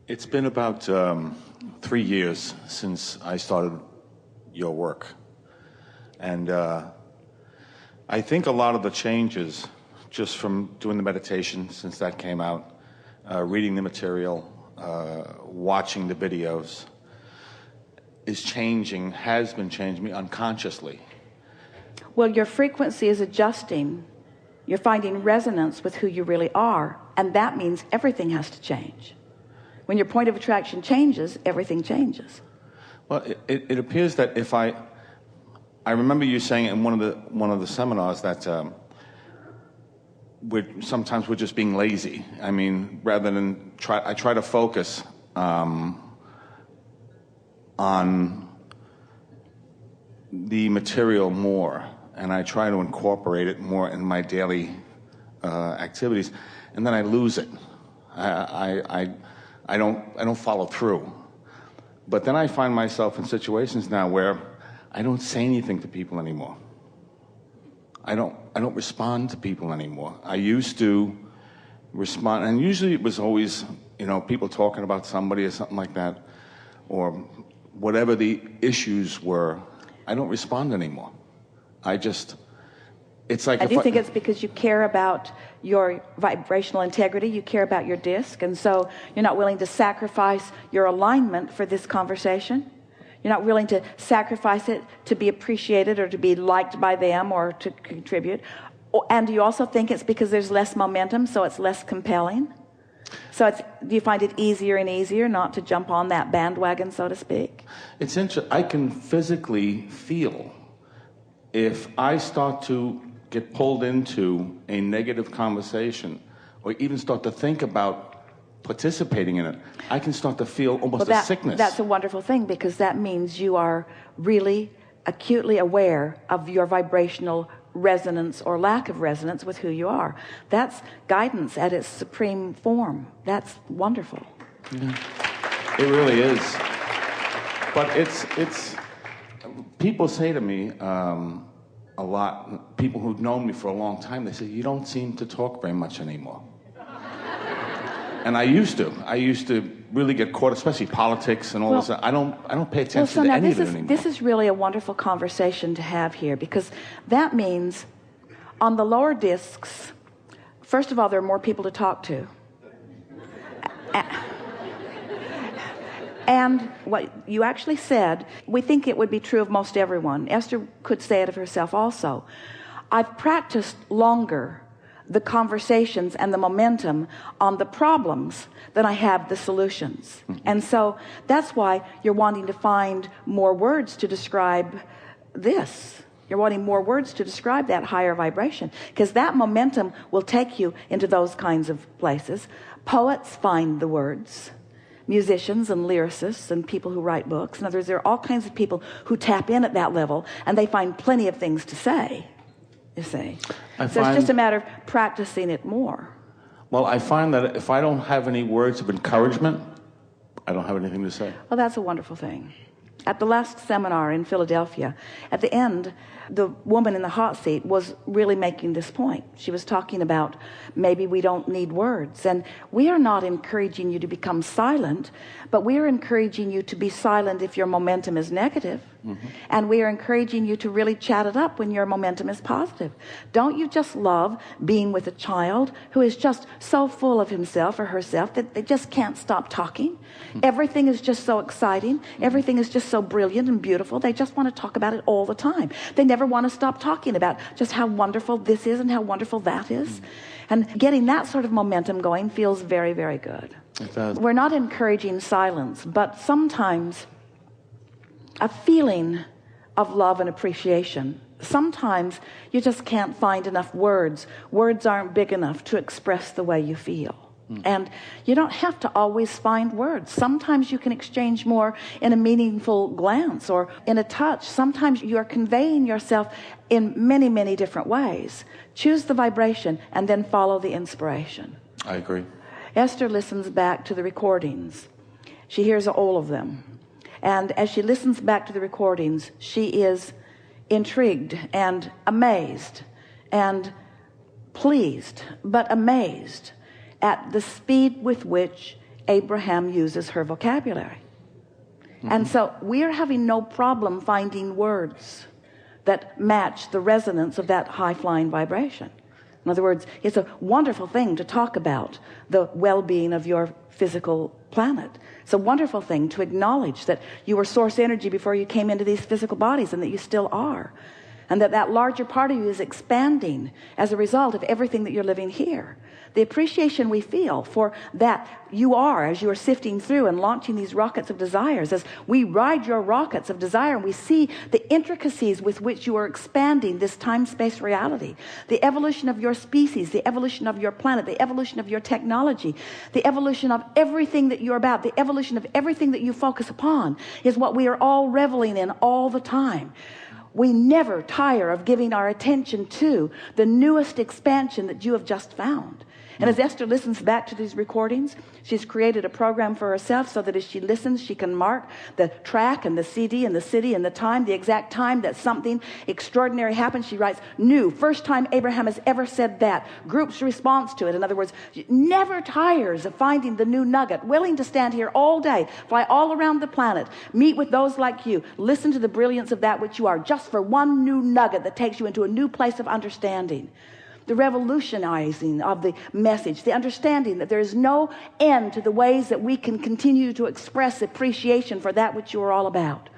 It's been about 3 years since I started your work. And I think a lot of the changes, just from doing the meditation since that came out, reading the material, watching the videos, has been changing me unconsciously. Well, your frequency is adjusting. You're finding resonance with who you really are, and that means everything has to change. When your point of attraction changes, everything changes. Well, it appears that if I remember you saying in one of the seminars that sometimes we're just being lazy. I mean, rather than I try to focus on the material more, and I try to incorporate it more in my daily activities, and then I lose it. I don't follow through. But then I find myself in situations now where I don't say anything to people anymore. I don't respond to people anymore. I used to respond, and usually it was always, people talking about somebody or something like that, or whatever the issues were. I don't respond anymore. It's like... I do think it's because you care about your vibrational integrity, you care about your disc, and so you're not willing to sacrifice your alignment for this conversation. You're not willing to sacrifice it to be appreciated or to be liked by them or to contribute. And do you also think it's because there's less momentum, so it's less compelling? So do you find it easier and easier not to jump on that bandwagon, so to speak? It's interesting. I can physically feel if I start to get pulled into a negative conversation or even start to think about participating in it, I can start to feel almost a sickness. That's a wonderful thing, because that means you are really acutely aware of your vibrational resonance or lack of resonance with who you are. That's guidance at its supreme form. That's wonderful. Yeah. It really is. But it's people say to me a lot, people who've known me for a long time, they say, you don't seem to talk very much anymore. And I used to really get caught, especially politics and all this. I don't pay attention to any of it anymore. This is really a wonderful conversation to have here, because that means on the lower discs, first of all, there are more people to talk to. And what you actually said, we think it would be true of most everyone. Esther could say it of herself also. I've practiced longer the conversations and the momentum on the problems than I have the solutions. And so that's why you're wanting to find more words to describe this. You're wanting more words to describe that higher vibration, because that momentum will take you into those kinds of places. Poets find the words. Musicians and lyricists and people who write books. In other words, there are all kinds of people who tap in at that level, and they find plenty of things to say. You see, so it's just a matter of practicing it more. Well, I find that if I don't have any words of encouragement, I don't have anything to say. Well, that's a wonderful thing. At the last seminar in Philadelphia, at the end, the woman in the hot seat was really making this point. She was talking about maybe we don't need words. And we are not encouraging you to become silent, but we are encouraging you to be silent if your momentum is negative. And we are encouraging you to really chat it up when your momentum is positive. Don't you just love being with a child who is just so full of himself or herself that they just can't stop talking? Everything is just so exciting. Everything is just so brilliant and beautiful. They just want to talk about it all the time. They never want to stop talking about just how wonderful this is and how wonderful that is. And getting that sort of momentum going feels very, very good. It does. We're not encouraging silence, but sometimes a feeling of love and appreciation. Sometimes you just can't find enough words. Words aren't big enough to express the way you feel. And you don't have to always find words. Sometimes you can exchange more in a meaningful glance or in a touch. Sometimes you are conveying yourself in many, many different ways. Choose the vibration and then follow the inspiration. I agree. Esther listens back to the recordings. She hears all of them. And as she listens back to the recordings, she is intrigued and amazed and pleased, but amazed at the speed with which Abraham uses her vocabulary. And so we're having no problem finding words that match the resonance of that high-flying vibration. In other words, it's a wonderful thing to talk about the well-being of your physical planet. It's a wonderful thing to acknowledge that you were source energy before you came into these physical bodies, and that you still are, and that that larger part of you is expanding as a result of everything that you're living here. The appreciation we feel for that you are, as you are sifting through and launching these rockets of desires, as we ride your rockets of desire and we see the intricacies with which you are expanding this time-space reality, the evolution of your species, the evolution of your planet, the evolution of your technology, the evolution of everything that you're about, the evolution of everything that you focus upon is what we are all reveling in all the time. We never tire of giving our attention to the newest expansion that you have just found. And as Esther listens back to these recordings, she's created a program for herself so that as she listens, she can mark the track and the CD and the city and the time, the exact time that something extraordinary happened. She writes, new, first time Abraham has ever said that. Group's response to it. In other words, she never tires of finding the new nugget, willing to stand here all day, fly all around the planet, meet with those like you, listen to the brilliance of that which you are, just for one new nugget that takes you into a new place of understanding. The revolutionizing of the message, the understanding that there is no end to the ways that we can continue to express appreciation for that which you are all about.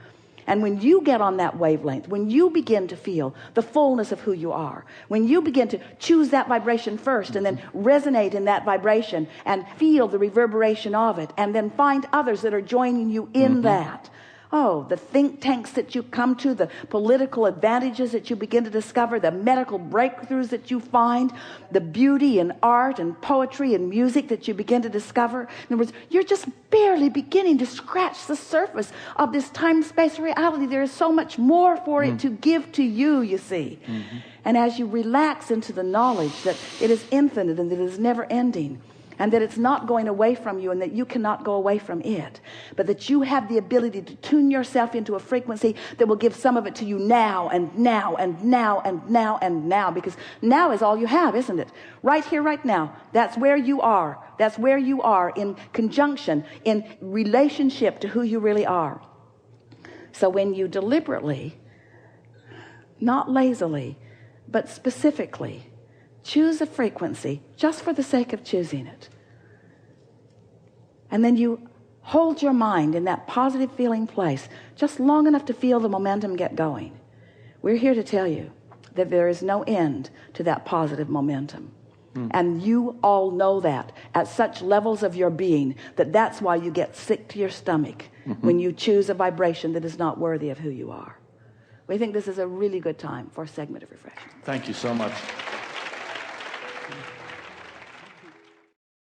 And when you get on that wavelength, when you begin to feel the fullness of who you are, when you begin to choose that vibration first and then resonate in that vibration and feel the reverberation of it, and then find others that are joining you in that. Oh, the think tanks that you come to, the political advantages that you begin to discover, the medical breakthroughs that you find, the beauty in art and poetry and music that you begin to discover. In other words, you're just barely beginning to scratch the surface of this time-space reality. There is so much more for it to give to you, you see. And as you relax into the knowledge that it is infinite and that it is never ending, and that it's not going away from you, and that you cannot go away from it, but that you have the ability to tune yourself into a frequency that will give some of it to you now and now and now and now and now, because now is all you have, isn't it? Right here, right now. That's where you are. That's where you are in conjunction, in relationship to who you really are. So when you deliberately, not lazily, but specifically choose a frequency just for the sake of choosing it, and then you hold your mind in that positive feeling place just long enough to feel the momentum get going, we're here to tell you that there is no end to that positive momentum. And you all know that at such levels of your being that that's why you get sick to your stomach when you choose a vibration that is not worthy of who you are. We think this is a really good time for a segment of refreshment. Thank you so much.